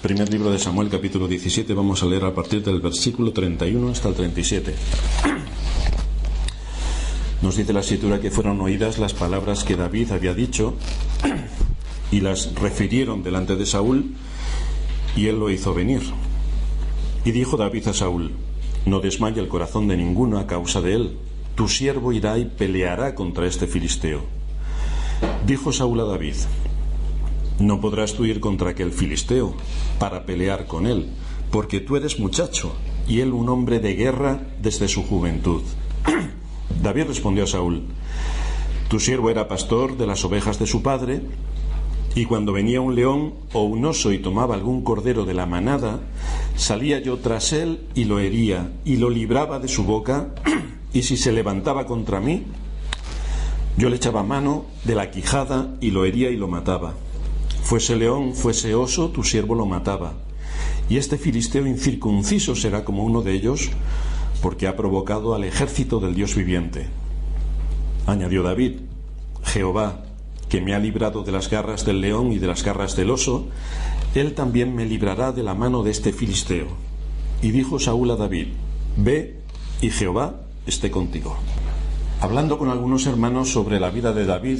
Primer libro de Samuel, capítulo 17, vamos a leer a partir del versículo 31 hasta el 37. Nos dice la escritura que fueron oídas las palabras que David había dicho y las refirieron delante de Saúl, y él lo hizo venir. Y dijo David a Saúl: no desmaye el corazón de ninguno a causa de él. Tu siervo irá y peleará contra este filisteo. Dijo Saúl a David: no podrás tú ir contra aquel filisteo para pelear con él, porque tú eres muchacho y él un hombre de guerra desde su juventud. David respondió a Saúl: tu siervo era pastor de las ovejas de su padre, y cuando venía un león o un oso y tomaba algún cordero de la manada, salía yo tras él y lo hería y lo libraba de su boca, y si se levantaba contra mí, yo le echaba mano de la quijada y lo hería y lo mataba. Fuese león, fuese oso, tu siervo lo mataba. Y este filisteo incircunciso será como uno de ellos, porque ha provocado al ejército del Dios viviente. Añadió David: Jehová, que me ha librado de las garras del león y de las garras del oso, él también me librará de la mano de este filisteo. Y dijo Saúl a David: ve, y Jehová esté contigo. Hablando con algunos hermanos sobre la vida de David,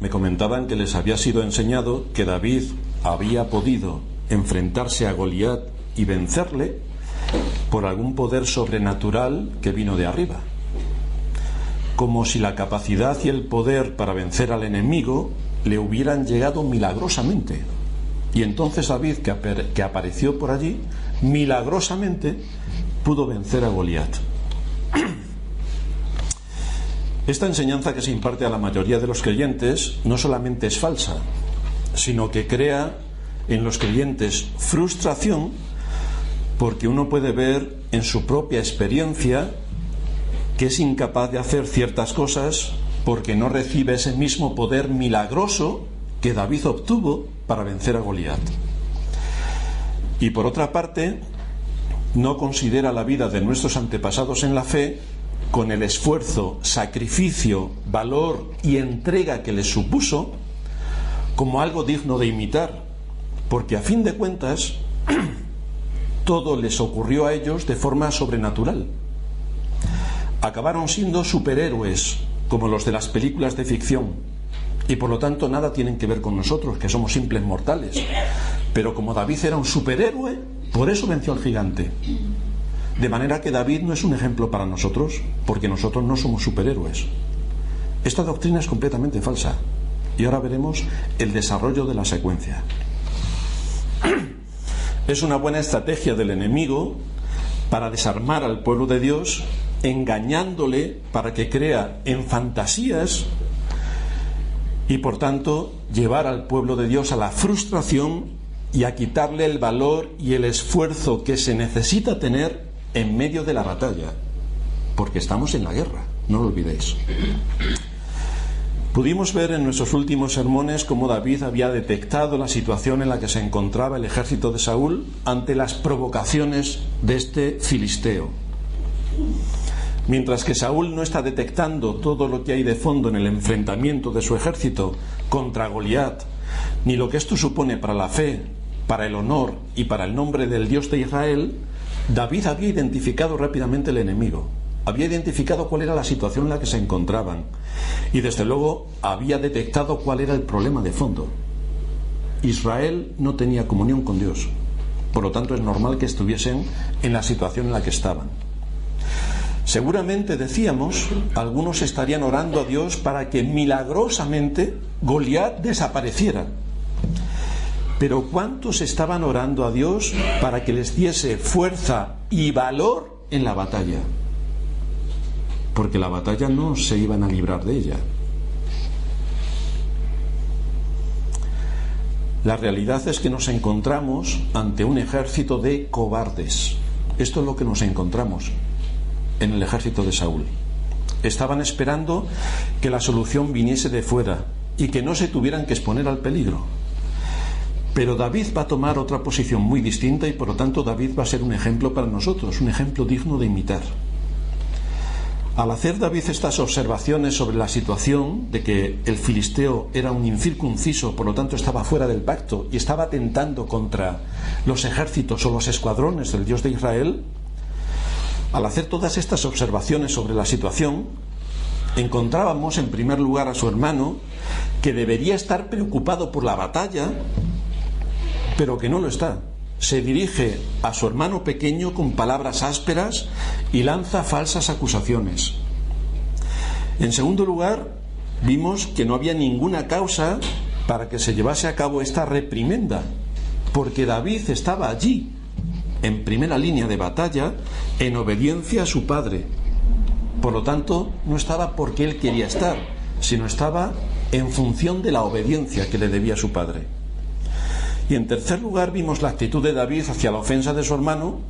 me comentaban que les había sido enseñado que David había podido enfrentarse a Goliat y vencerle por algún poder sobrenatural que vino de arriba, como si la capacidad y el poder para vencer al enemigo le hubieran llegado milagrosamente. Y entonces David, que apareció por allí, milagrosamente pudo vencer a Goliat. Esta enseñanza que se imparte a la mayoría de los creyentes no solamente es falsa, sino que crea en los creyentes frustración, porque uno puede ver en su propia experiencia que es incapaz de hacer ciertas cosas porque no recibe ese mismo poder milagroso que David obtuvo para vencer a Goliat. Y por otra parte, no considera la vida de nuestros antepasados en la fe, con el esfuerzo, sacrificio, valor y entrega que les supuso, como algo digno de imitar, porque a fin de cuentas todo les ocurrió a ellos de forma sobrenatural. Acabaron siendo superhéroes, como los de las películas de ficción, y por lo tanto nada tienen que ver con nosotros, que somos simples mortales. Pero como David era un superhéroe, por eso venció al gigante. De manera que David no es un ejemplo para nosotros, porque nosotros no somos superhéroes. Esta doctrina es completamente falsa, y ahora veremos el desarrollo de la secuencia. Es una buena estrategia del enemigo para desarmar al pueblo de Dios, engañándole para que crea en fantasías y por tanto llevar al pueblo de Dios a la frustración y a quitarle el valor y el esfuerzo que se necesita tener en medio de la batalla, porque estamos en la guerra, no lo olvidéis. Pudimos ver en nuestros últimos sermones cómo David había detectado la situación en la que se encontraba el ejército de Saúl ante las provocaciones de este filisteo. Mientras que Saúl no está detectando todo lo que hay de fondo en el enfrentamiento de su ejército contra Goliat, ni lo que esto supone para la fe, para el honor y para el nombre del Dios de Israel, David había identificado rápidamente el enemigo, había identificado cuál era la situación en la que se encontraban y desde luego había detectado cuál era el problema de fondo. Israel no tenía comunión con Dios, por lo tanto es normal que estuviesen en la situación en la que estaban. Seguramente, decíamos, algunos estarían orando a Dios para que milagrosamente Goliat desapareciera. Pero ¿cuántos estaban orando a Dios para que les diese fuerza y valor en la batalla? Porque la batalla no se iban a librar de ella. La realidad es que nos encontramos ante un ejército de cobardes. Esto es lo que nos encontramos en el ejército de Saúl. Estaban esperando que la solución viniese de fuera y que no se tuvieran que exponer al peligro. Pero David va a tomar otra posición muy distinta y por lo tanto David va a ser un ejemplo para nosotros, un ejemplo digno de imitar. Al hacer David estas observaciones sobre la situación de que el filisteo era un incircunciso, por lo tanto estaba fuera del pacto y estaba atentando contra los ejércitos o los escuadrones del Dios de Israel, al hacer todas estas observaciones sobre la situación, encontrábamos en primer lugar a su hermano, que debería estar preocupado por la batalla, pero que no lo está. Se dirige a su hermano pequeño con palabras ásperas y lanza falsas acusaciones. En segundo lugar, vimos que no había ninguna causa para que se llevase a cabo esta reprimenda, porque David estaba allí, en primera línea de batalla, en obediencia a su padre. Por lo tanto, no estaba porque él quería estar, sino estaba en función de la obediencia que le debía a su padre. Y en tercer lugar vimos la actitud de David hacia la ofensa de su hermano,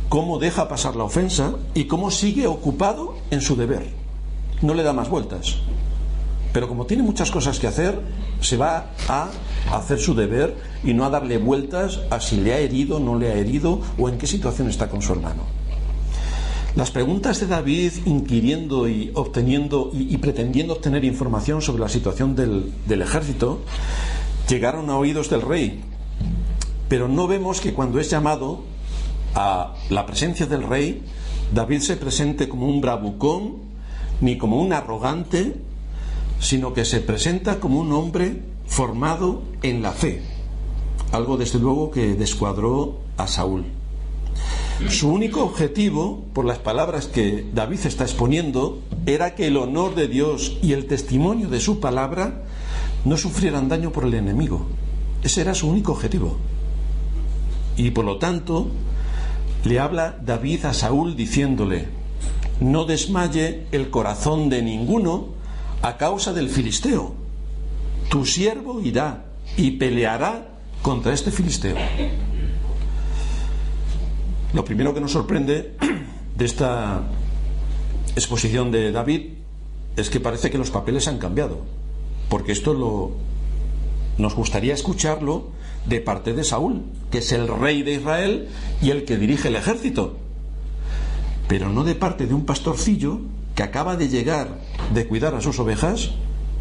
cómo deja pasar la ofensa y cómo sigue ocupado en su deber. No le da más vueltas. Pero como tiene muchas cosas que hacer, se va a hacer su deber y no a darle vueltas a si le ha herido, no le ha herido o en qué situación está con su hermano. Las preguntas de David, inquiriendo y obteniendo y pretendiendo obtener información sobre la situación del ejército, llegaron a oídos del rey. Pero no vemos que cuando es llamado a la presencia del rey, David se presente como un bravucón ni como un arrogante, sino que se presenta como un hombre formado en la fe, algo desde luego que descuadró a Saúl. Su único objetivo, por las palabras que David está exponiendo, era que el honor de Dios y el testimonio de su palabra no sufrieran daño por el enemigo. Ese era su único objetivo. Y por lo tanto, le habla David a Saúl diciéndole: no desmaye el corazón de ninguno a causa del filisteo. Tu siervo irá y peleará contra este filisteo. Lo primero que nos sorprende de esta exposición de David es que parece que los papeles han cambiado, porque esto nos gustaría escucharlo de parte de Saúl, que es el rey de Israel y el que dirige el ejército, pero no de parte de un pastorcillo que acaba de llegar de cuidar a sus ovejas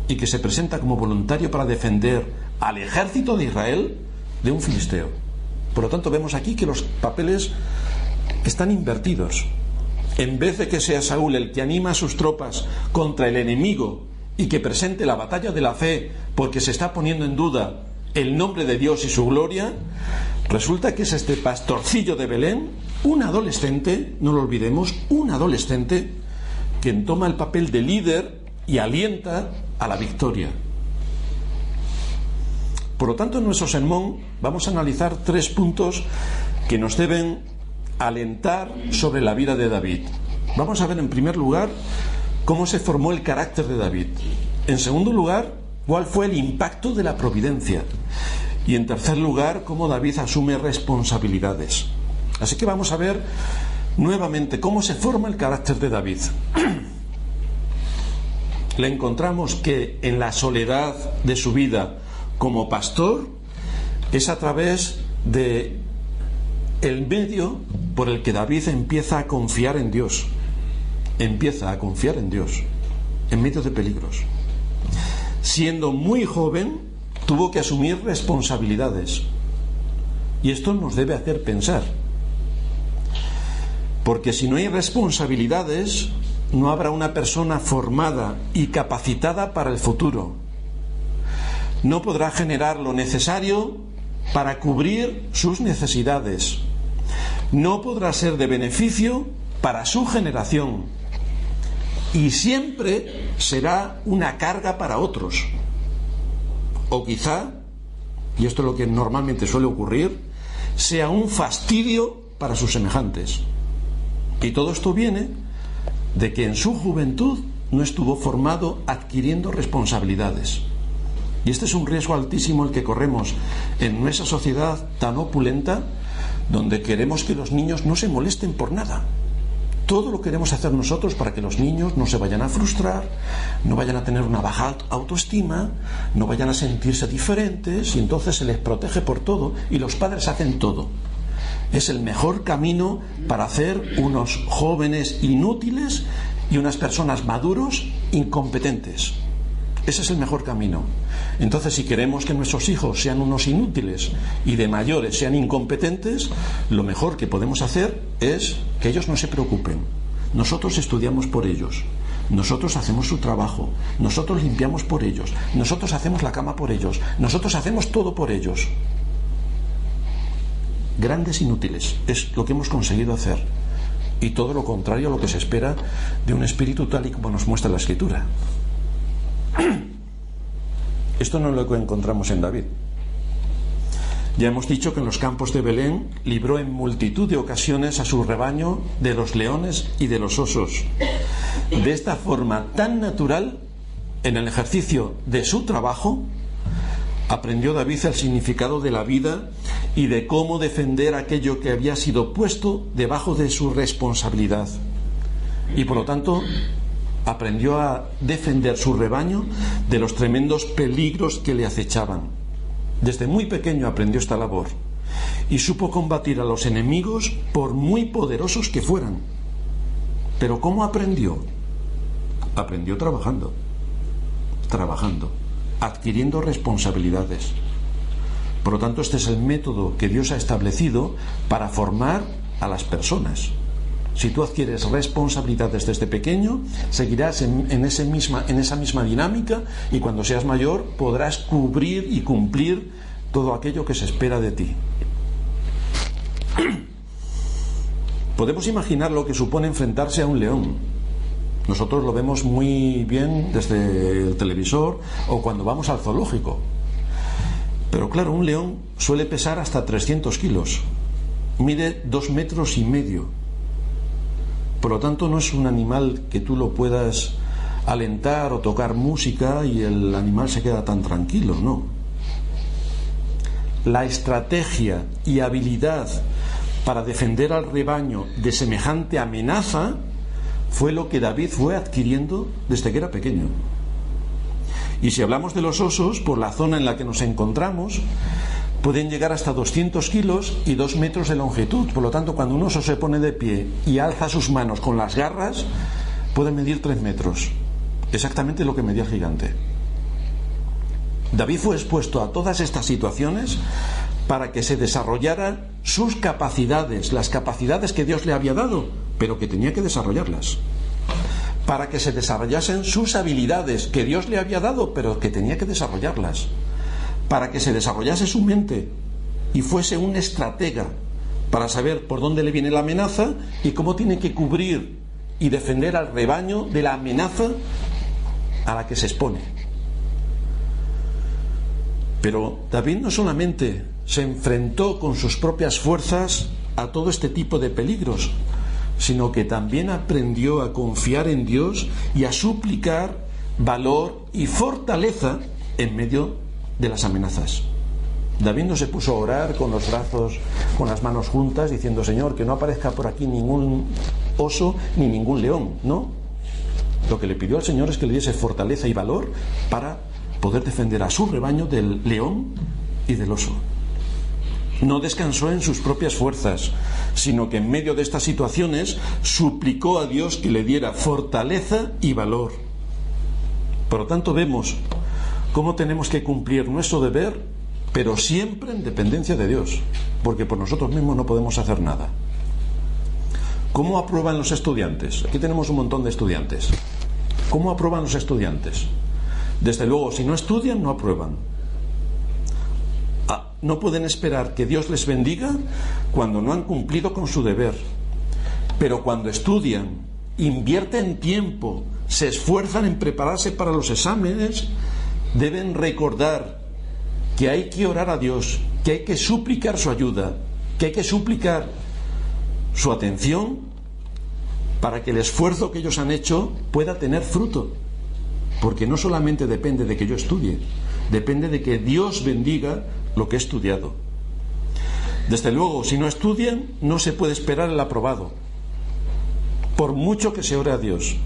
y que se presenta como voluntario para defender al ejército de Israel de un filisteo. Por lo tanto, vemos aquí que los papeles están invertidos. En vez de que sea Saúl el que anima a sus tropas contra el enemigo y que presente la batalla de la fe porque se está poniendo en duda el nombre de Dios y su gloria, resulta que es este pastorcillo de Belén, un adolescente, no lo olvidemos, un adolescente quien toma el papel de líder y alienta a la victoria. Por lo tanto, en nuestro sermón vamos a analizar 3 puntos que nos deben alentar sobre la vida de David. Vamos a ver en primer lugar cómo se formó el carácter de David. En segundo lugar, cuál fue el impacto de la providencia. Y en tercer lugar, cómo David asume responsabilidades. Así que vamos a ver nuevamente cómo se forma el carácter de David. Le encontramos que en la soledad de su vida como pastor es a través de el medio por el que David empieza a confiar en Dios. Empieza a confiar en Dios en medio de peligros. Siendo muy joven, tuvo que asumir responsabilidades. Y esto nos debe hacer pensar. Porque si no hay responsabilidades, no habrá una persona formada y capacitada para el futuro. No podrá generar lo necesario para cubrir sus necesidades. No podrá ser de beneficio para su generación. Y siempre será una carga para otros. O quizá, y esto es lo que normalmente suele ocurrir, sea un fastidio para sus semejantes. Y todo esto viene de que en su juventud no estuvo formado adquiriendo responsabilidades. Y este es un riesgo altísimo el que corremos en nuestra sociedad tan opulenta, donde queremos que los niños no se molesten por nada. Todo lo queremos hacer nosotros para que los niños no se vayan a frustrar, no vayan a tener una baja autoestima, no vayan a sentirse diferentes, y entonces se les protege por todo y los padres hacen todo. Es el mejor camino para hacer unos jóvenes inútiles y unas personas maduros incompetentes. Ese es el mejor camino. Entonces, si queremos que nuestros hijos sean unos inútiles y de mayores sean incompetentes, lo mejor que podemos hacer es que ellos no se preocupen. Nosotros estudiamos por ellos, nosotros hacemos su trabajo, nosotros limpiamos por ellos, nosotros hacemos la cama por ellos, nosotros hacemos todo por ellos. Grandes inútiles es lo que hemos conseguido hacer, y todo lo contrario a lo que se espera de un espíritu tal y como nos muestra la Escritura. Esto no es lo que encontramos en David. Ya hemos dicho que en los campos de Belén libró en multitud de ocasiones a su rebaño de los leones y de los osos. De esta forma tan natural, en el ejercicio de su trabajo, aprendió David el significado de la vida y de cómo defender aquello que había sido puesto debajo de su responsabilidad. Y por lo tanto, aprendió a defender su rebaño de los tremendos peligros que le acechaban. Desde muy pequeño aprendió esta labor y supo combatir a los enemigos por muy poderosos que fueran. Pero ¿cómo aprendió? Aprendió trabajando, adquiriendo responsabilidades. Por lo tanto, este es el método que Dios ha establecido para formar a las personas. Si tú adquieres responsabilidades desde pequeño, seguirás en esa misma dinámica, y cuando seas mayor podrás cubrir y cumplir todo aquello que se espera de ti. Podemos imaginar lo que supone enfrentarse a un león. Nosotros lo vemos muy bien desde el televisor o cuando vamos al zoológico. Pero claro, un león suele pesar hasta 300 kilos. Mide 2,5 metros. Por lo tanto, no es un animal que tú lo puedas alentar o tocar música y el animal se queda tan tranquilo, no. La estrategia y habilidad para defender al rebaño de semejante amenaza fue lo que David fue adquiriendo desde que era pequeño. Y si hablamos de los osos, por la zona en la que nos encontramos, pueden llegar hasta 200 kilos y 2 metros de longitud. Por lo tanto, cuando un oso se pone de pie y alza sus manos con las garras, puede medir 3 metros. Exactamente lo que medía el gigante. David fue expuesto a todas estas situaciones para que se desarrollaran sus capacidades, las capacidades que Dios le había dado, pero que tenía que desarrollarlas. Para que se desarrollasen sus habilidades que Dios le había dado, pero que tenía que desarrollarlas. Para que se desarrollase su mente y fuese un estratega para saber por dónde le viene la amenaza y cómo tiene que cubrir y defender al rebaño de la amenaza a la que se expone. Pero David no solamente se enfrentó con sus propias fuerzas a todo este tipo de peligros, sino que también aprendió a confiar en Dios y a suplicar valor y fortaleza en medio de las amenazas. David no se puso a orar con los brazos, con las manos juntas, diciendo: Señor, que no aparezca por aquí ningún oso ni ningún león. No, lo que le pidió al Señor es que le diese fortaleza y valor para poder defender a su rebaño del león y del oso. No descansó en sus propias fuerzas, sino que en medio de estas situaciones suplicó a Dios que le diera fortaleza y valor. Por lo tanto, vemos cómo tenemos que cumplir nuestro deber, pero siempre en dependencia de Dios, porque por nosotros mismos no podemos hacer nada. ¿Cómo aprueban los estudiantes? Aquí tenemos un montón de estudiantes. ¿Cómo aprueban los estudiantes? Desde luego, si no estudian, no aprueban. No pueden esperar que Dios les bendiga cuando no han cumplido con su deber. Pero cuando estudian, invierten tiempo, se esfuerzan en prepararse para los exámenes, deben recordar que hay que orar a Dios, que hay que suplicar su ayuda, que hay que suplicar su atención para que el esfuerzo que ellos han hecho pueda tener fruto. Porque no solamente depende de que yo estudie, depende de que Dios bendiga lo que he estudiado. Desde luego, si no estudian, no se puede esperar el aprobado, por mucho que se ore a Dios,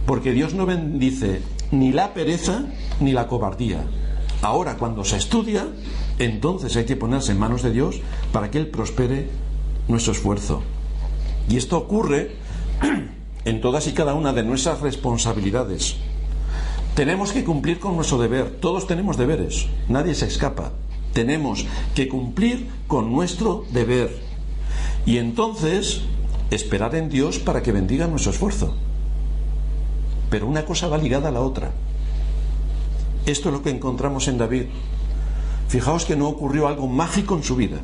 porque Dios no bendice ni la pereza ni la cobardía. Ahora, cuando se estudia, entonces hay que ponerse en manos de Dios para que Él prospere nuestro esfuerzo. Y esto ocurre en todas y cada una de nuestras responsabilidades. Tenemos que cumplir con nuestro deber. Todos tenemos deberes, nadie se escapa. Tenemos que cumplir con nuestro deber. Y entonces esperar en Dios para que bendiga nuestro esfuerzo. Pero una cosa va ligada a la otra. Esto es lo que encontramos en David. Fijaos que no ocurrió algo mágico en su vida,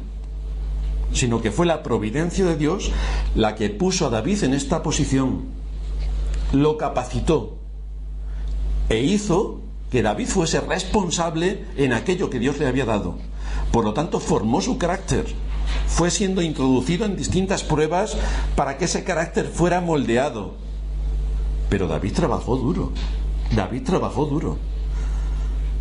sino que fue la providencia de Dios la que puso a David en esta posición, lo capacitó e hizo que David fuese responsable en aquello que Dios le había dado. Por lo tanto, formó su carácter, fue siendo introducido en distintas pruebas para que ese carácter fuera moldeado. Pero David trabajó duro,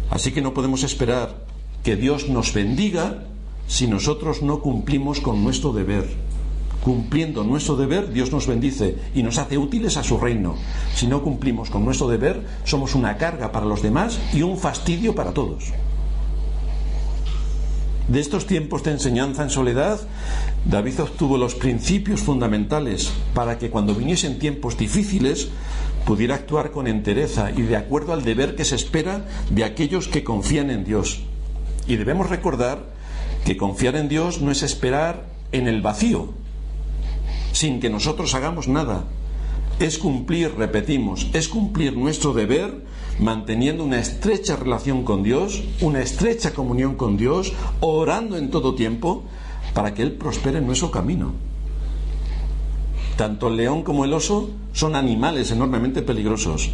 Así que no podemos esperar que Dios nos bendiga si nosotros no cumplimos con nuestro deber. Cumpliendo nuestro deber, Dios nos bendice y nos hace útiles a su reino. Si no cumplimos con nuestro deber, somos una carga para los demás y un fastidio para todos. De estos tiempos de enseñanza en soledad, David obtuvo los principios fundamentales para que cuando viniesen tiempos difíciles pudiera actuar con entereza y de acuerdo al deber que se espera de aquellos que confían en Dios. Y debemos recordar que confiar en Dios no es esperar en el vacío, sin que nosotros hagamos nada. Es cumplir, repetimos, es cumplir nuestro deber manteniendo una estrecha relación con Dios, una estrecha comunión con Dios, orando en todo tiempo para que Él prospere en nuestro camino. Tanto el león como el oso son animales enormemente peligrosos.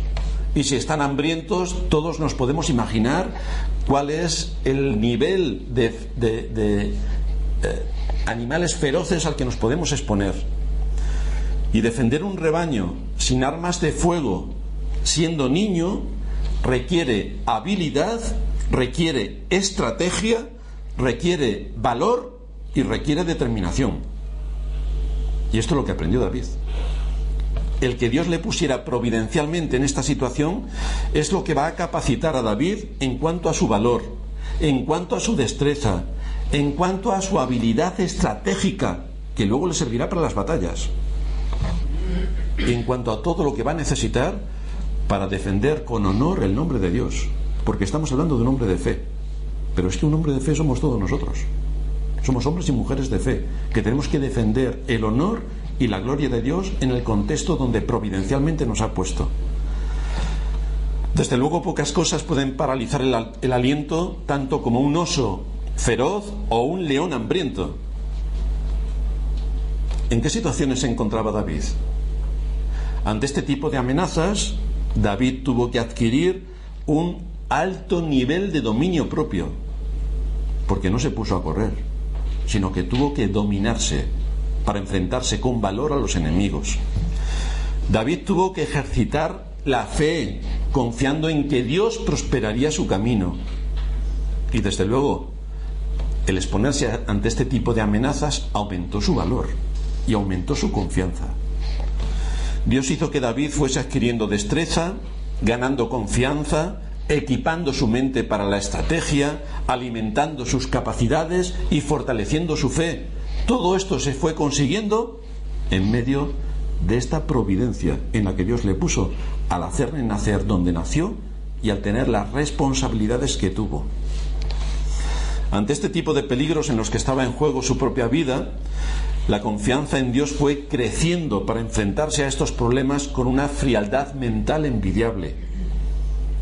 Y si están hambrientos, todos nos podemos imaginar cuál es el nivel de animales feroces al que nos podemos exponer. Y defender un rebaño sin armas de fuego, siendo niño, requiere habilidad, requiere estrategia, requiere valor y requiere determinación. Y esto es lo que aprendió David. El que Dios le pusiera providencialmente en esta situación es lo que va a capacitar a David en cuanto a su valor, en cuanto a su destreza, en cuanto a su habilidad estratégica, que luego le servirá para las batallas, en cuanto a todo lo que va a necesitar para defender con honor el nombre de Dios, porque estamos hablando de un hombre de fe, pero es que un hombre de fe somos todos nosotros. Somos hombres y mujeres de fe, que tenemos que defender el honor y la gloria de Dios en el contexto donde providencialmente nos ha puesto. Desde luego, pocas cosas pueden paralizar el aliento, tanto como un oso feroz o un león hambriento. ¿En qué situaciones se encontraba David? Ante este tipo de amenazas, David tuvo que adquirir un alto nivel de dominio propio, porque no se puso a correr, sino que tuvo que dominarse para enfrentarse con valor a los enemigos. David tuvo que ejercitar la fe, confiando en que Dios prosperaría su camino. Y desde luego, el exponerse ante este tipo de amenazas aumentó su valor y aumentó su confianza. Dios hizo que David fuese adquiriendo destreza, ganando confianza, equipando su mente para la estrategia, alimentando sus capacidades y fortaleciendo su fe. Todo esto se fue consiguiendo en medio de esta providencia en la que Dios le puso al hacerle nacer donde nació y al tener las responsabilidades que tuvo. Ante este tipo de peligros en los que estaba en juego su propia vida, la confianza en Dios fue creciendo para enfrentarse a estos problemas con una frialdad mental envidiable.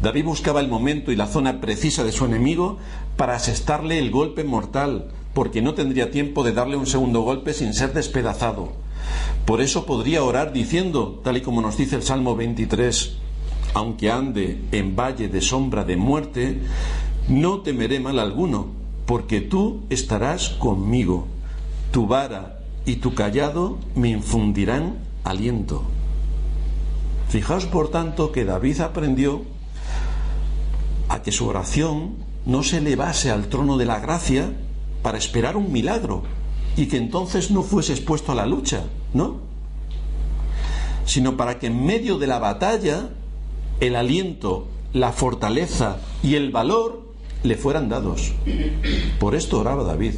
David buscaba el momento y la zona precisa de su enemigo para asestarle el golpe mortal, porque no tendría tiempo de darle un segundo golpe sin ser despedazado. Por eso podría orar diciendo, tal y como nos dice el Salmo 23, aunque ande en valle de sombra de muerte, no temeré mal alguno, porque tú estarás conmigo. Tu vara y tu cayado me infundirán aliento. Fijaos, por tanto, que David aprendió a que su oración no se elevase al trono de la gracia para esperar un milagro y que entonces no fuese expuesto a la lucha, ¿no? Sino para que en medio de la batalla el aliento, la fortaleza y el valor le fueran dados. Por esto oraba David.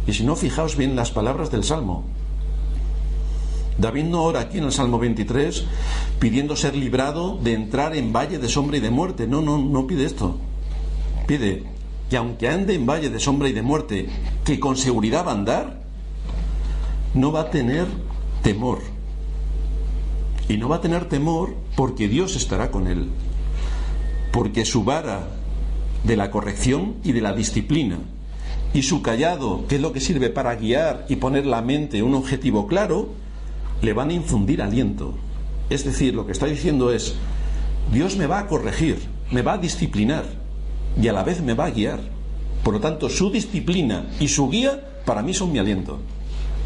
Y si no, fijaos bien las palabras del Salmo. David no ora aquí en el Salmo 23 pidiendo ser librado de entrar en valle de sombra y de muerte. No pide esto. Pide que aunque ande en valle de sombra y de muerte, que con seguridad va a andar, no va a tener temor. Y no va a tener temor porque Dios estará con él. Porque su vara de la corrección y de la disciplina y su cayado, que es lo que sirve para guiar y poner la mente en un objetivo claro, le van a infundir aliento. Es decir, lo que está diciendo es: Dios me va a corregir, me va a disciplinar y a la vez me va a guiar. Por lo tanto, su disciplina y su guía para mí son mi aliento.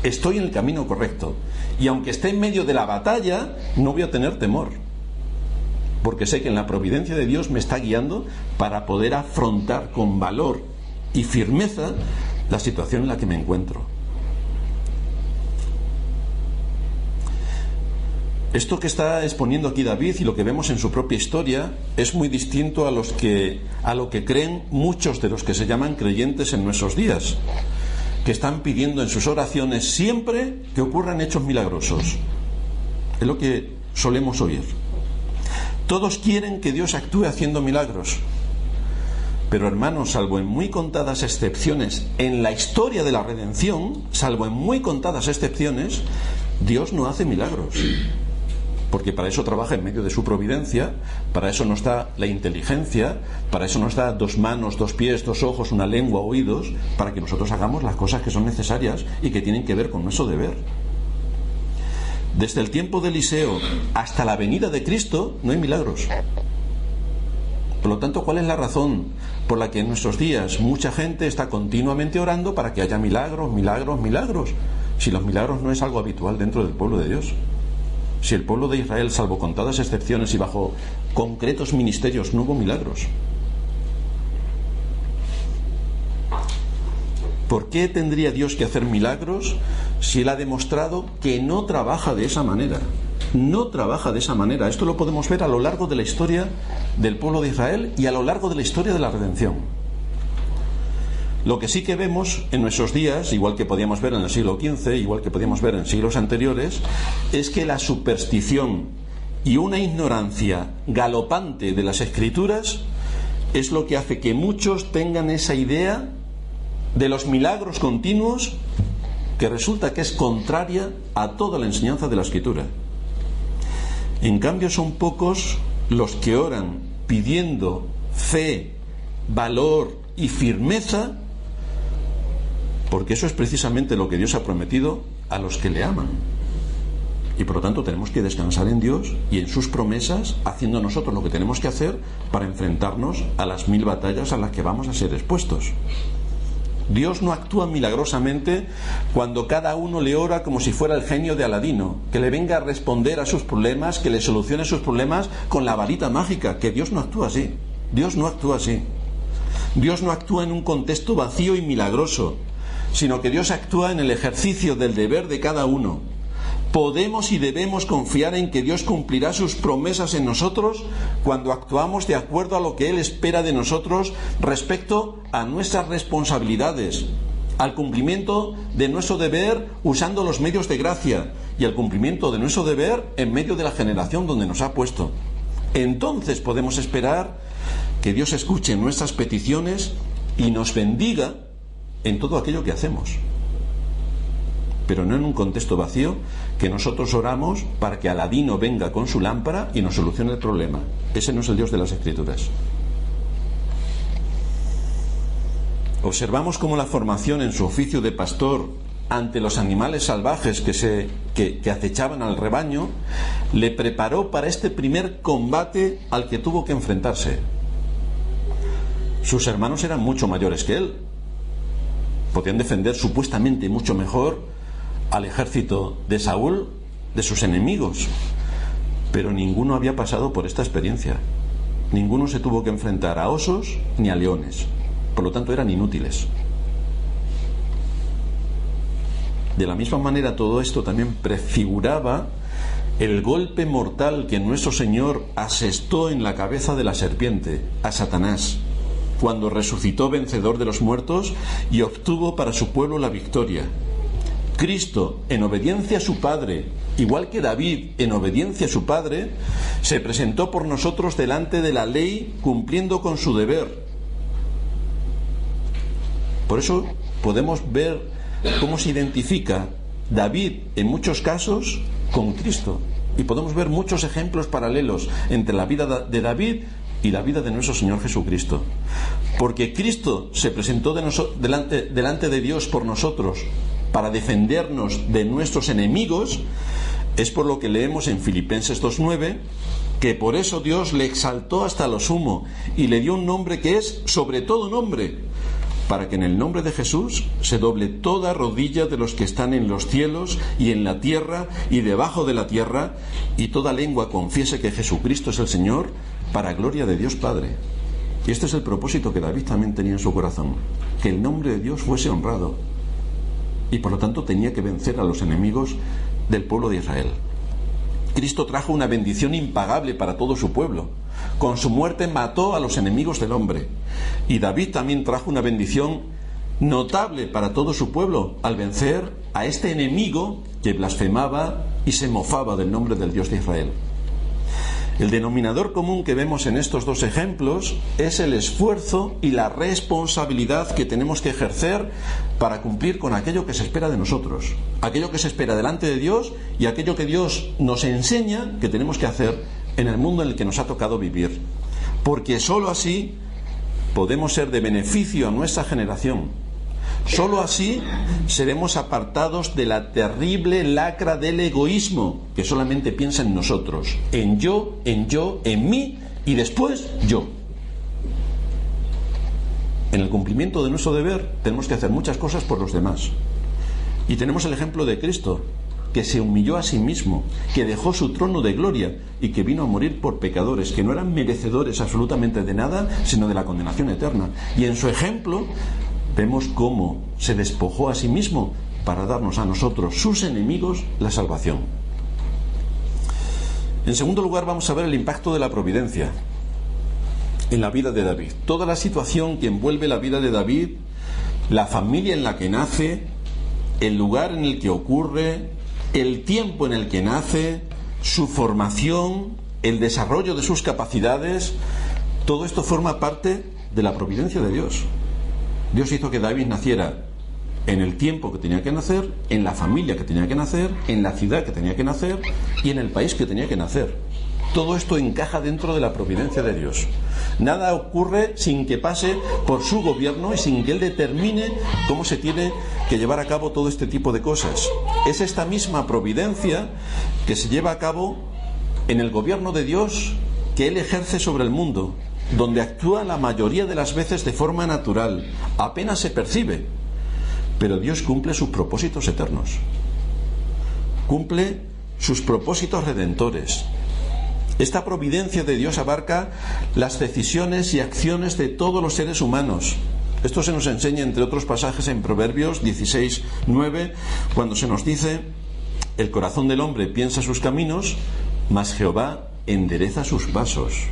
Estoy en el camino correcto. Y aunque esté en medio de la batalla, no voy a tener temor. Porque sé que en la providencia de Dios me está guiando para poder afrontar con valor y firmeza la situación en la que me encuentro. Esto que está exponiendo aquí David y lo que vemos en su propia historia es muy distinto a lo que creen muchos de los que se llaman creyentes en nuestros días, que están pidiendo en sus oraciones siempre que ocurran hechos milagrosos. Es lo que solemos oír. Todos quieren que Dios actúe haciendo milagros. Pero hermanos, salvo en muy contadas excepciones en la historia de la redención, salvo en muy contadas excepciones, Dios no hace milagros. Porque para eso trabaja en medio de su providencia, para eso nos da la inteligencia, para eso nos da 2 manos, 2 pies, 2 ojos, una lengua, oídos, para que nosotros hagamos las cosas que son necesarias y que tienen que ver con nuestro deber. Desde el tiempo de Eliseo hasta la venida de Cristo no hay milagros. Por lo tanto, ¿cuál es la razón por la que en nuestros días mucha gente está continuamente orando para que haya milagros, milagros, milagros? Si los milagros no es algo habitual dentro del pueblo de Dios. Si el pueblo de Israel, salvo contadas excepciones y bajo concretos ministerios, no hubo milagros. ¿Por qué tendría Dios que hacer milagros si Él ha demostrado que no trabaja de esa manera? No trabaja de esa manera. Esto lo podemos ver a lo largo de la historia del pueblo de Israel y a lo largo de la historia de la redención. Lo que sí que vemos en nuestros días, igual que podíamos ver en el siglo XV, igual que podíamos ver en siglos anteriores, es que la superstición y una ignorancia galopante de las Escrituras es lo que hace que muchos tengan esa idea de los milagros continuos, que resulta que es contraria a toda la enseñanza de la Escritura. En cambio, son pocos los que oran pidiendo fe, valor y firmeza, porque eso es precisamente lo que Dios ha prometido a los que le aman. Y por lo tanto tenemos que descansar en Dios y en sus promesas, haciendo nosotros lo que tenemos que hacer para enfrentarnos a las 1000 batallas a las que vamos a ser expuestos. Dios no actúa milagrosamente cuando cada uno le ora como si fuera el genio de Aladino, que le venga a responder a sus problemas, que le solucione sus problemas con la varita mágica, que Dios no actúa así. Dios no actúa así. Dios no actúa en un contexto vacío y milagroso, sino que Dios actúa en el ejercicio del deber de cada uno. Podemos y debemos confiar en que Dios cumplirá sus promesas en nosotros cuando actuamos de acuerdo a lo que Él espera de nosotros respecto a nuestras responsabilidades, al cumplimiento de nuestro deber usando los medios de gracia y al cumplimiento de nuestro deber en medio de la generación donde nos ha puesto. Entonces podemos esperar que Dios escuche nuestras peticiones y nos bendiga en todo aquello que hacemos, pero no en un contexto vacío que nosotros oramos para que Aladino venga con su lámpara y nos solucione el problema. Ese no es el Dios de las Escrituras. Observamos cómo la formación en su oficio de pastor ante los animales salvajes que acechaban al rebaño le preparó para este primer combate al que tuvo que enfrentarse. Sus hermanos eran mucho mayores que él. Podían defender supuestamente mucho mejor al ejército de Saúl de sus enemigos, pero ninguno había pasado por esta experiencia. Ninguno se tuvo que enfrentar a osos ni a leones, por lo tanto eran inútiles. De la misma manera, todo esto también prefiguraba el golpe mortal que nuestro Señor asestó en la cabeza de la serpiente, a Satanás, cuando resucitó vencedor de los muertos y obtuvo para su pueblo la victoria. Cristo, en obediencia a su Padre igual que David, en obediencia a su padre, se presentó por nosotros delante de la ley, cumpliendo con su deber. Por eso podemos ver cómo se identifica David en muchos casos con Cristo, y podemos ver muchos ejemplos paralelos entre la vida de David y la vida de nuestro Señor Jesucristo. Porque Cristo se presentó delante de Dios por nosotros para defendernos de nuestros enemigos. Es por lo que leemos en Filipenses 2:9, que por eso Dios le exaltó hasta lo sumo y le dio un nombre que es sobre todo nombre, para que en el nombre de Jesús se doble toda rodilla de los que están en los cielos y en la tierra y debajo de la tierra, y toda lengua confiese que Jesucristo es el Señor, para gloria de Dios Padre. Y este es el propósito que David también tenía en su corazón, que el nombre de Dios fuese honrado, y por lo tanto tenía que vencer a los enemigos del pueblo de Israel. Cristo trajo una bendición impagable para todo su pueblo. Con su muerte mató a los enemigos del hombre. Y David también trajo una bendición notable para todo su pueblo al vencer a este enemigo que blasfemaba y se mofaba del nombre del Dios de Israel. El denominador común que vemos en estos dos ejemplos es el esfuerzo y la responsabilidad que tenemos que ejercer para cumplir con aquello que se espera de nosotros, aquello que se espera delante de Dios y aquello que Dios nos enseña que tenemos que hacer en el mundo en el que nos ha tocado vivir. Porque sólo así podemos ser de beneficio a nuestra generación. Sólo así seremos apartados de la terrible lacra del egoísmo, que solamente piensa en nosotros, en yo, en mí y después yo. En el cumplimiento de nuestro deber tenemos que hacer muchas cosas por los demás. Y tenemos el ejemplo de Cristo, que se humilló a sí mismo, que dejó su trono de gloria y que vino a morir por pecadores que no eran merecedores absolutamente de nada, sino de la condenación eterna. Y en su ejemplo vemos cómo se despojó a sí mismo para darnos a nosotros, sus enemigos, la salvación. En segundo lugar, vamos a ver el impacto de la providencia en la vida de David. Toda la situación que envuelve la vida de David, la familia en la que nace, el lugar en el que ocurre, el tiempo en el que nace, su formación, el desarrollo de sus capacidades, todo esto forma parte de la providencia de Dios. Dios hizo que David naciera en el tiempo que tenía que nacer, en la familia que tenía que nacer, en la ciudad que tenía que nacer y en el país que tenía que nacer. Todo esto encaja dentro de la providencia de Dios. Nada ocurre sin que pase por su gobierno y sin que Él determine cómo se tiene que llevar a cabo todo este tipo de cosas. Es esta misma providencia que se lleva a cabo en el gobierno de Dios que Él ejerce sobre el mundo, donde actúa la mayoría de las veces de forma natural, apenas se percibe, pero Dios cumple sus propósitos eternos, cumple sus propósitos redentores. Esta providencia de Dios abarca las decisiones y acciones de todos los seres humanos. Esto se nos enseña entre otros pasajes en Proverbios 16:9, cuando se nos dice: el corazón del hombre piensa sus caminos, mas Jehová endereza sus pasos.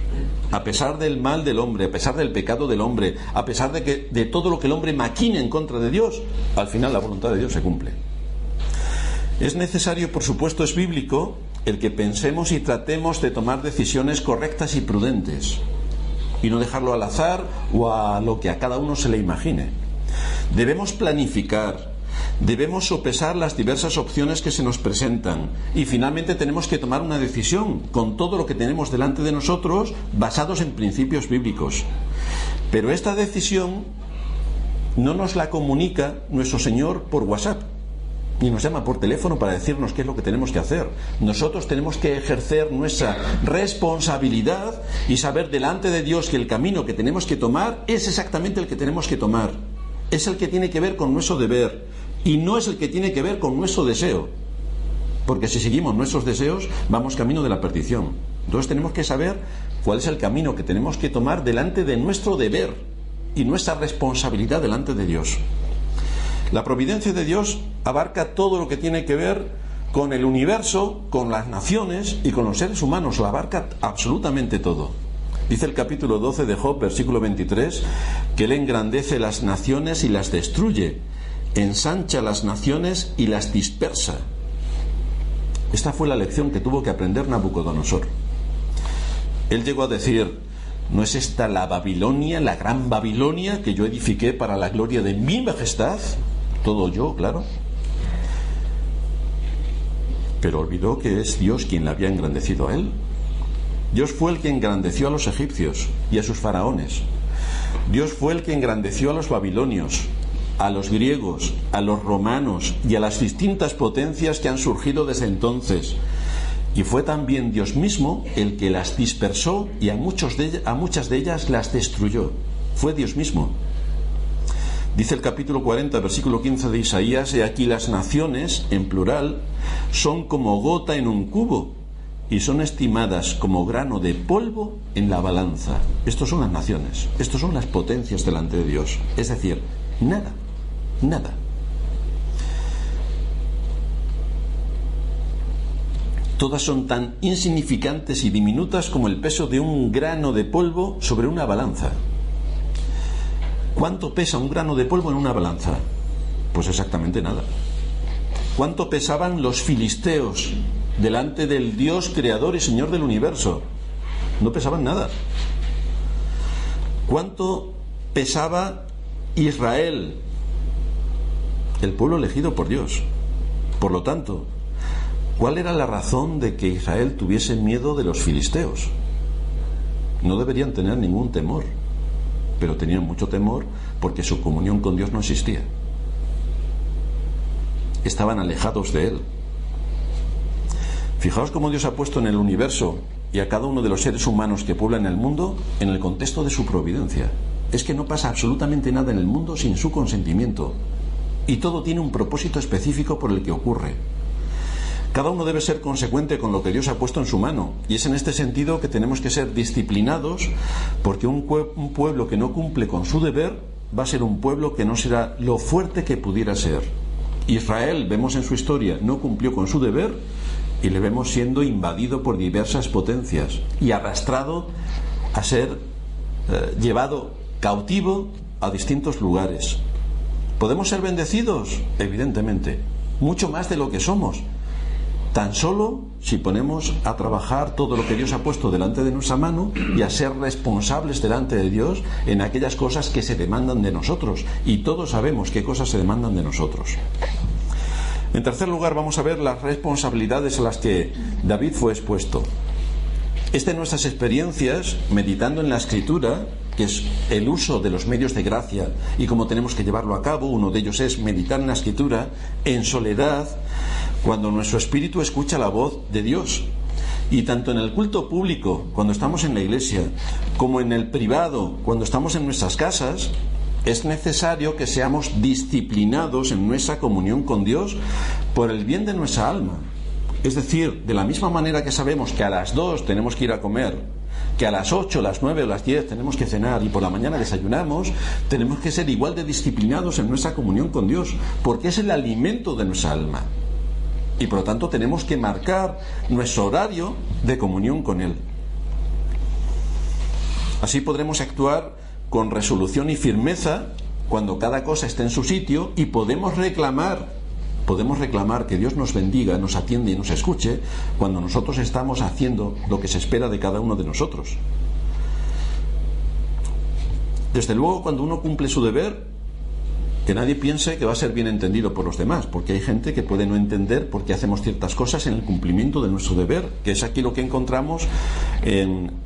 A pesar del mal del hombre, a pesar del pecado del hombre, a pesar de todo lo que el hombre maquina en contra de Dios, al final la voluntad de Dios se cumple. Es necesario, por supuesto, es bíblico, el que pensemos y tratemos de tomar decisiones correctas y prudentes, y no dejarlo al azar o a lo que a cada uno se le imagine. Debemos planificar, debemos sopesar las diversas opciones que se nos presentan y finalmente tenemos que tomar una decisión con todo lo que tenemos delante de nosotros, basados en principios bíblicos. Pero esta decisión no nos la comunica nuestro Señor por WhatsApp, ni nos llama por teléfono para decirnos qué es lo que tenemos que hacer. Nosotros tenemos que ejercer nuestra responsabilidad y saber delante de Dios que el camino que tenemos que tomar es exactamente el que tenemos que tomar. Es el que tiene que ver con nuestro deber y no es el que tiene que ver con nuestro deseo, porque si seguimos nuestros deseos vamos camino de la perdición. Entonces tenemos que saber cuál es el camino que tenemos que tomar delante de nuestro deber y nuestra responsabilidad delante de Dios. La providencia de Dios abarca todo lo que tiene que ver con el universo, con las naciones y con los seres humanos. Lo abarca absolutamente todo. Dice el capítulo 12 de Job, versículo 23, que Él engrandece las naciones y las destruye, ensancha las naciones y las dispersa. Esta fue la lección que tuvo que aprender Nabucodonosor. Él llegó a decir: ¿no es esta la Babilonia, la gran Babilonia que yo edifiqué para la gloria de mi majestad? Todo yo, claro. Pero olvidó que es Dios quien le había engrandecido a él. Dios fue el que engrandeció a los egipcios y a sus faraones. Dios fue el que engrandeció a los babilonios, a los griegos, a los romanos y a las distintas potencias que han surgido desde entonces. Y fue también Dios mismo el que las dispersó y a muchas de ellas las destruyó. Fue Dios mismo. Dice el capítulo 40, versículo 15 de Isaías: «He aquí las naciones, en plural, son como gota en un cubo, y son estimadas como grano de polvo en la balanza». Estos son las naciones, estos son las potencias delante de Dios. Es decir, nada, nada. Todas son tan insignificantes y diminutas como el peso de un grano de polvo sobre una balanza. ¿Cuánto pesa un grano de polvo en una balanza? Pues exactamente nada. ¿Cuánto pesaban los filisteos delante del Dios creador y Señor del universo? No pesaban nada. ¿Cuánto pesaba Israel, el pueblo elegido por Dios? Por lo tanto, ¿cuál era la razón de que Israel tuviese miedo de los filisteos? No deberían tener ningún temor, pero tenían mucho temor porque su comunión con Dios no existía. Estaban alejados de Él. Fijaos cómo Dios ha puesto en el universo y a cada uno de los seres humanos que pueblan el mundo en el contexto de su providencia. Es que no pasa absolutamente nada en el mundo sin su consentimiento, y todo tiene un propósito específico por el que ocurre. Cada uno debe ser consecuente con lo que Dios ha puesto en su mano, y es en este sentido que tenemos que ser disciplinados, porque un pueblo que no cumple con su deber va a ser un pueblo que no será lo fuerte que pudiera ser. Israel, vemos en su historia, no cumplió con su deber y le vemos siendo invadido por diversas potencias y arrastrado a ser llevado cautivo a distintos lugares. ¿Podemos ser bendecidos? Evidentemente, mucho más de lo que somos. Tan solo si ponemos a trabajar todo lo que Dios ha puesto delante de nuestra mano y a ser responsables delante de Dios en aquellas cosas que se demandan de nosotros. Y todos sabemos qué cosas se demandan de nosotros. En tercer lugar, vamos a ver las responsabilidades a las que David fue expuesto. En nuestras experiencias, meditando en la Escritura, que es el uso de los medios de gracia y cómo tenemos que llevarlo a cabo. Uno de ellos es meditar en la Escritura en soledad, cuando nuestro espíritu escucha la voz de Dios. Y tanto en el culto público, cuando estamos en la iglesia, como en el privado, cuando estamos en nuestras casas, es necesario que seamos disciplinados en nuestra comunión con Dios por el bien de nuestra alma. Es decir, de la misma manera que sabemos que a las 2 tenemos que ir a comer, que a las 8, las 9 o las 10 tenemos que cenar y por la mañana desayunamos, tenemos que ser igual de disciplinados en nuestra comunión con Dios, porque es el alimento de nuestra alma. Y por lo tanto tenemos que marcar nuestro horario de comunión con Él. Así podremos actuar con resolución y firmeza cuando cada cosa esté en su sitio, y podemos reclamar que Dios nos bendiga, nos atiende y nos escuche cuando nosotros estamos haciendo lo que se espera de cada uno de nosotros. Desde luego, cuando uno cumple su deber, que nadie piense que va a ser bien entendido por los demás, porque hay gente que puede no entender por qué hacemos ciertas cosas en el cumplimiento de nuestro deber, que es aquí lo que encontramos en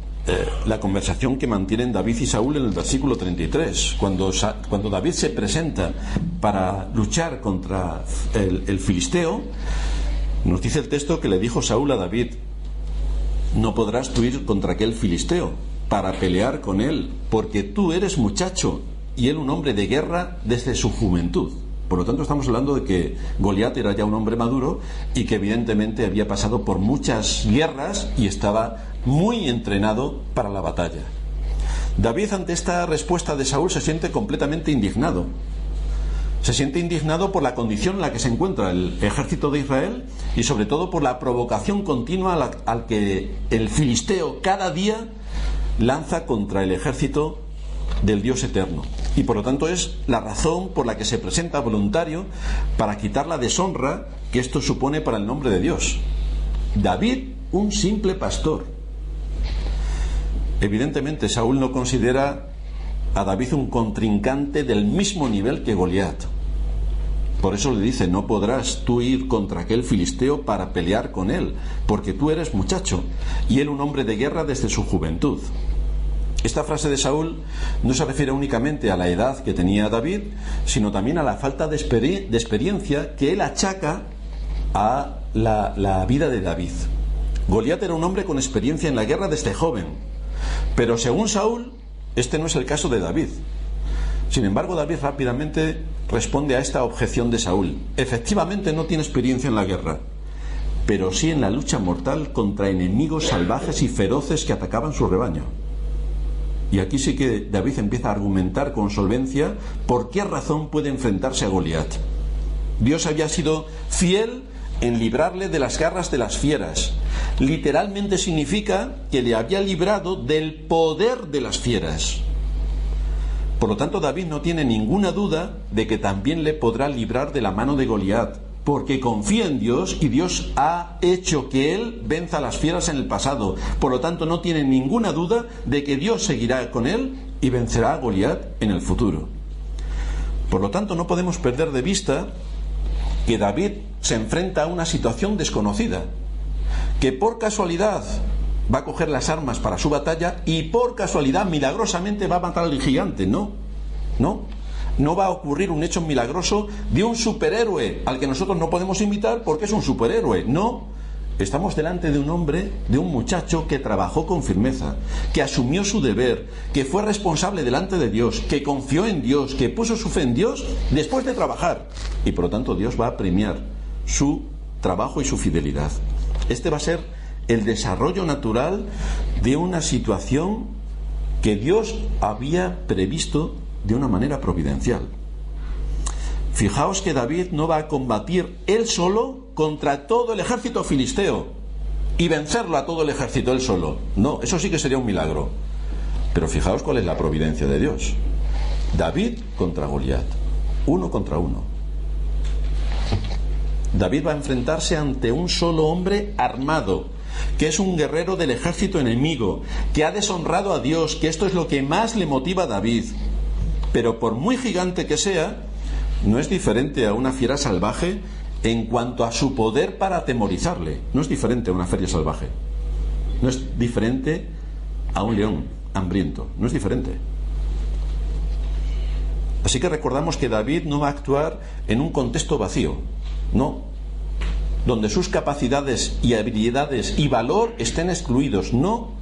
la conversación que mantienen David y Saúl en el versículo 33, cuando David se presenta para luchar contra el filisteo. Nos dice el texto que le dijo Saúl a David: no podrás tú ir contra aquel filisteo para pelear con él, porque tú eres muchacho y él un hombre de guerra desde su juventud. Por lo tanto, estamos hablando de que Goliat era ya un hombre maduro y que evidentemente había pasado por muchas guerras y estaba muy entrenado para la batalla. David, ante esta respuesta de Saúl, se siente completamente indignado. Se siente indignado por la condición en la que se encuentra el ejército de Israel y sobre todo por la provocación continua al que el filisteo cada día lanza contra el ejército del Dios eterno. Y por lo tanto es la razón por la que se presenta voluntario para quitar la deshonra que esto supone para el nombre de Dios. David, un simple pastor. Evidentemente, Saúl no considera a David un contrincante del mismo nivel que Goliat. Por eso le dice: no podrás tú ir contra aquel filisteo para pelear con él, porque tú eres muchacho, y él un hombre de guerra desde su juventud. Esta frase de Saúl no se refiere únicamente a la edad que tenía David, sino también a la falta de experiencia que él achaca a la vida de David. Goliat era un hombre con experiencia en la guerra desde joven, pero según Saúl, este no es el caso de David. Sin embargo, David rápidamente responde a esta objeción de Saúl. Efectivamente no tiene experiencia en la guerra, pero sí en la lucha mortal contra enemigos salvajes y feroces que atacaban su rebaño. Y aquí sí que David empieza a argumentar con solvencia por qué razón puede enfrentarse a Goliat. Dios había sido fiel en librarle de las garras de las fieras. Literalmente significa que le había librado del poder de las fieras. Por lo tanto, David no tiene ninguna duda de que también le podrá librar de la mano de Goliat, porque confía en Dios y Dios ha hecho que él venza a las fieras en el pasado. Por lo tanto, no tiene ninguna duda de que Dios seguirá con él y vencerá a Goliat en el futuro. Por lo tanto, no podemos perder de vista que David se enfrenta a una situación desconocida, que por casualidad va a coger las armas para su batalla y por casualidad, milagrosamente, va a matar al gigante. No va a ocurrir un hecho milagroso de un superhéroe al que nosotros no podemos imitar porque es un superhéroe. No, estamos delante de un hombre, de un muchacho que trabajó con firmeza, que asumió su deber, que fue responsable delante de Dios, que confió en Dios, que puso su fe en Dios después de trabajar. Y por lo tanto Dios va a premiar su trabajo y su fidelidad. Este va a ser el desarrollo natural de una situación que Dios había previsto de una manera providencial. Fijaos que David no va a combatir él solo contra todo el ejército filisteo y vencerlo a todo el ejército él solo. No, eso sí que sería un milagro. Pero fijaos cuál es la providencia de Dios. David contra Goliat, 1 contra 1. David va a enfrentarse ante un solo hombre armado, que es un guerrero del ejército enemigo, que ha deshonrado a Dios, que esto es lo que más le motiva a David. Pero por muy gigante que sea, no es diferente a una fiera salvaje en cuanto a su poder para atemorizarle. No es diferente a una fiera salvaje. No es diferente a un león hambriento. No es diferente. Así que recordamos que David no va a actuar en un contexto vacío. No. Donde sus capacidades y habilidades y valor estén excluidos. No.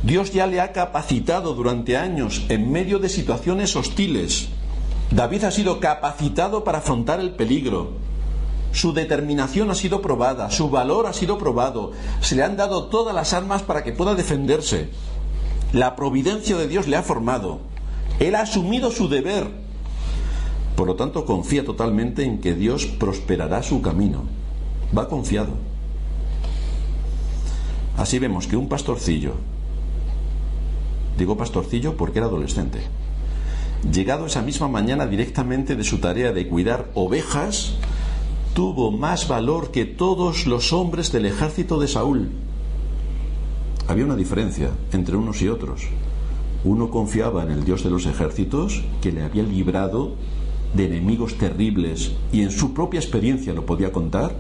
Dios ya le ha capacitado durante años en medio de situaciones hostiles. David ha sido capacitado para afrontar el peligro. Su determinación ha sido probada, su valor ha sido probado. Se le han dado todas las armas para que pueda defenderse. La providencia de Dios le ha formado. Él ha asumido su deber. Por lo tanto, confía totalmente en que Dios prosperará su camino. Va confiado. Así vemos que un pastorcillo, digo pastorcillo porque era adolescente, llegado esa misma mañana directamente de su tarea de cuidar ovejas, tuvo más valor que todos los hombres del ejército de Saúl. Había una diferencia entre unos y otros. Uno confiaba en el Dios de los ejércitos, que le había librado de enemigos terribles y en su propia experiencia lo podía contar,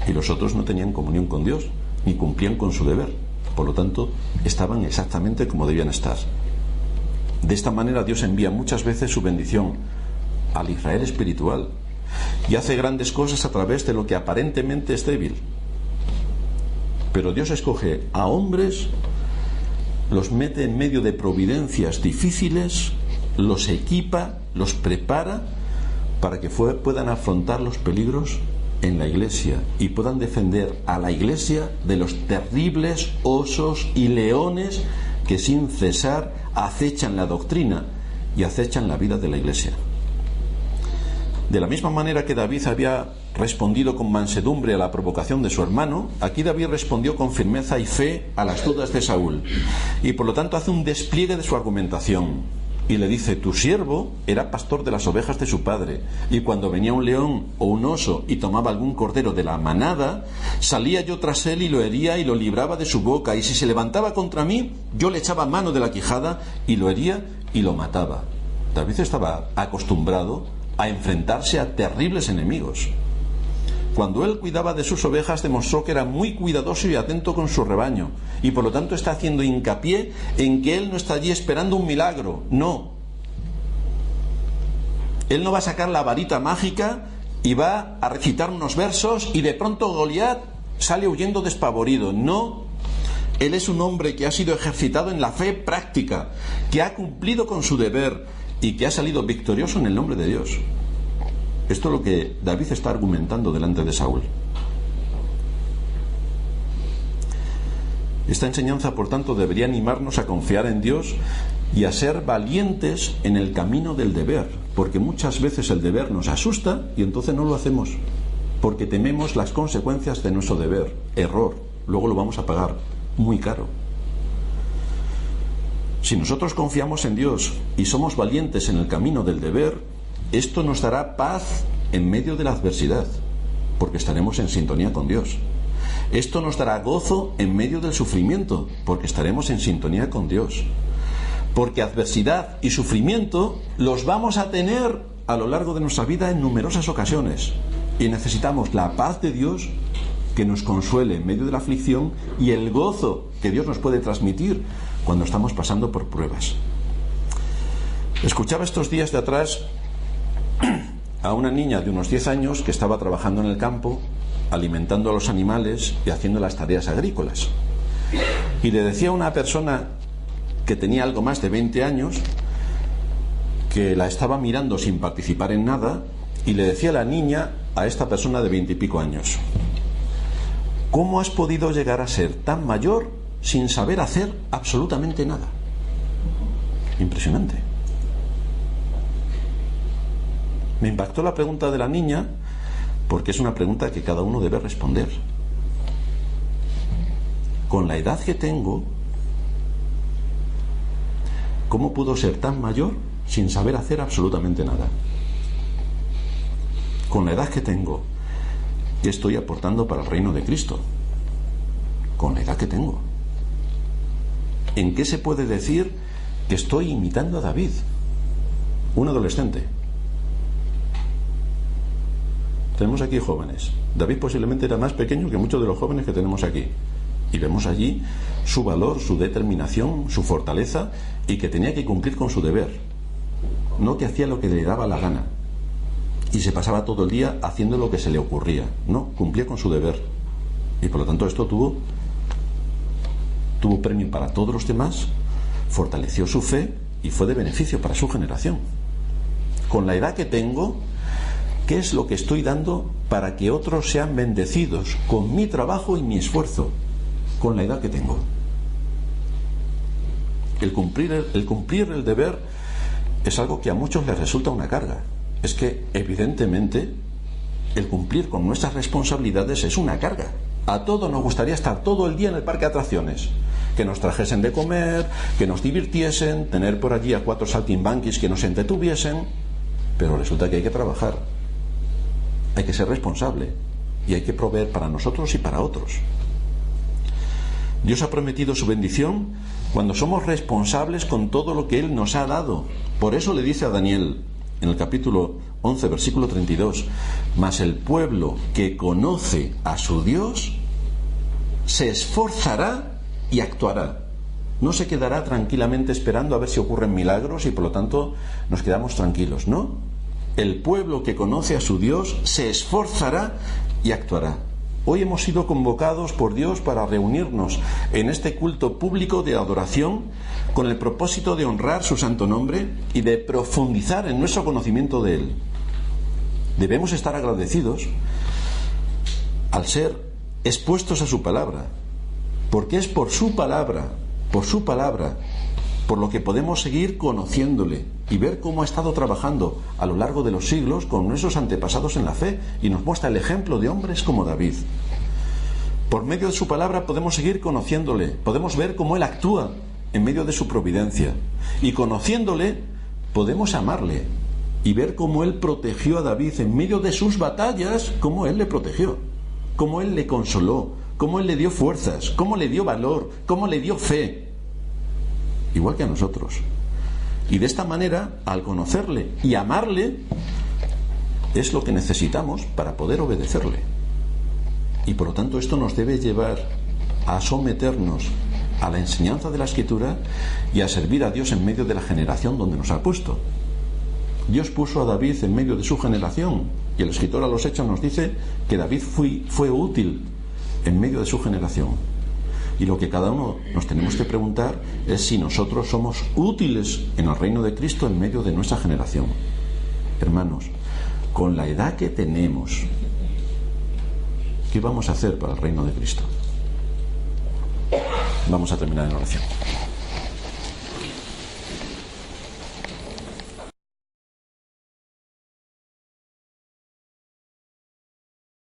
y los otros no tenían comunión con Dios ni cumplían con su deber. Por lo tanto, estaban exactamente como debían estar. De esta manera Dios envía muchas veces su bendición al Israel espiritual y hace grandes cosas a través de lo que aparentemente es débil. Pero Dios escoge a hombres, los mete en medio de providencias difíciles, los equipa, los prepara para que puedan afrontar los peligros en la iglesia y puedan defender a la iglesia de los terribles osos y leones que sin cesar acechan la doctrina y acechan la vida de la iglesia. De la misma manera que David había respondido con mansedumbre a la provocación de su hermano, aquí David respondió con firmeza y fe a las dudas de Saúl, y por lo tanto hace un despliegue de su argumentación. y le dice: tu siervo era pastor de las ovejas de su padre, y cuando venía un león o un oso y tomaba algún cordero de la manada, salía yo tras él y lo hería y lo libraba de su boca, y si se levantaba contra mí, yo le echaba mano de la quijada y lo hería y lo mataba. David estaba acostumbrado a enfrentarse a terribles enemigos. Cuando él cuidaba de sus ovejas, demostró que era muy cuidadoso y atento con su rebaño, y por lo tanto está haciendo hincapié en que él no está allí esperando un milagro. No. Él no va a sacar la varita mágica y va a recitar unos versos y de pronto Goliat sale huyendo despavorido. No. Él es un hombre que ha sido ejercitado en la fe práctica, que ha cumplido con su deber y que ha salido victorioso en el nombre de Dios. Esto es lo que David está argumentando delante de Saúl. Esta enseñanza, por tanto, debería animarnos a confiar en Dios y a ser valientes en el camino del deber, porque muchas veces el deber nos asusta y entonces no lo hacemos, porque tememos las consecuencias de nuestro deber. Error, luego lo vamos a pagar muy caro. Si nosotros confiamos en Dios y somos valientes en el camino del deber, esto nos dará paz en medio de la adversidad, porque estaremos en sintonía con Dios. Esto nos dará gozo en medio del sufrimiento, porque estaremos en sintonía con Dios. Porque adversidad y sufrimiento los vamos a tener a lo largo de nuestra vida en numerosas ocasiones. Y necesitamos la paz de Dios que nos consuele en medio de la aflicción y el gozo que Dios nos puede transmitir cuando estamos pasando por pruebas. Escuchaba estos días de atrás a una niña de unos 10 años que estaba trabajando en el campo, alimentando a los animales y haciendo las tareas agrícolas. Y le decía a una persona que tenía algo más de 20 años, que la estaba mirando sin participar en nada, y le decía a la niña, a esta persona de 20 y pico años: ¿cómo has podido llegar a ser tan mayor sin saber hacer absolutamente nada? Impresionante. Me impactó la pregunta de la niña, porque es una pregunta que cada uno debe responder. Con la edad que tengo, ¿cómo puedo ser tan mayor sin saber hacer absolutamente nada? Con la edad que tengo, ¿qué estoy aportando para el reino de Cristo? Con la edad que tengo. ¿En qué se puede decir que estoy imitando a David, un adolescente? Tenemos aquí jóvenes. David posiblemente era más pequeño que muchos de los jóvenes que tenemos aquí. Y vemos allí su valor, su determinación, su fortaleza, y que tenía que cumplir con su deber. No que hacía lo que le daba la gana y se pasaba todo el día haciendo lo que se le ocurría. No, cumplía con su deber. Y por lo tanto esto tuvo premio para todos los demás, fortaleció su fe y fue de beneficio para su generación. Con la edad que tengo, ¿qué es lo que estoy dando para que otros sean bendecidos con mi trabajo y mi esfuerzo? Con la edad que tengo. El cumplir el deber es algo que a muchos les resulta una carga. Es que, evidentemente, el cumplir con nuestras responsabilidades es una carga. A todos nos gustaría estar todo el día en el parque de atracciones, que nos trajesen de comer, que nos divirtiesen, tener por allí a 4 saltimbanquis que nos entretuviesen, pero resulta que hay que trabajar. Hay que ser responsable y hay que proveer para nosotros y para otros. Dios ha prometido su bendición cuando somos responsables con todo lo que Él nos ha dado. Por eso le dice a Daniel en el capítulo 11, versículo 32: mas el pueblo que conoce a su Dios se esforzará y actuará. No se quedará tranquilamente esperando a ver si ocurren milagros y por lo tanto nos quedamos tranquilos, ¿no? El pueblo que conoce a su Dios se esforzará y actuará. Hoy hemos sido convocados por Dios para reunirnos en este culto público de adoración con el propósito de honrar su santo nombre y de profundizar en nuestro conocimiento de Él. Debemos estar agradecidos al ser expuestos a su palabra, porque es por su palabra, por lo que podemos seguir conociéndole y ver cómo ha estado trabajando a lo largo de los siglos con nuestros antepasados en la fe, y nos muestra el ejemplo de hombres como David. Por medio de su palabra podemos seguir conociéndole, podemos ver cómo Él actúa en medio de su providencia, y conociéndole podemos amarle y ver cómo Él protegió a David en medio de sus batallas, cómo Él le protegió, cómo Él le consoló, cómo Él le dio fuerzas, cómo le dio valor, cómo le dio fe, igual que a nosotros. Y de esta manera, al conocerle y amarle, es lo que necesitamos para poder obedecerle. Y por lo tanto esto nos debe llevar a someternos a la enseñanza de la Escritura y a servir a Dios en medio de la generación donde nos ha puesto. Dios puso a David en medio de su generación, y el escritor a los Hechos nos dice que David fue útil en medio de su generación. Y lo que cada uno nos tenemos que preguntar es si nosotros somos útiles en el reino de Cristo en medio de nuestra generación. Hermanos, con la edad que tenemos, ¿qué vamos a hacer para el reino de Cristo? Vamos a terminar en oración.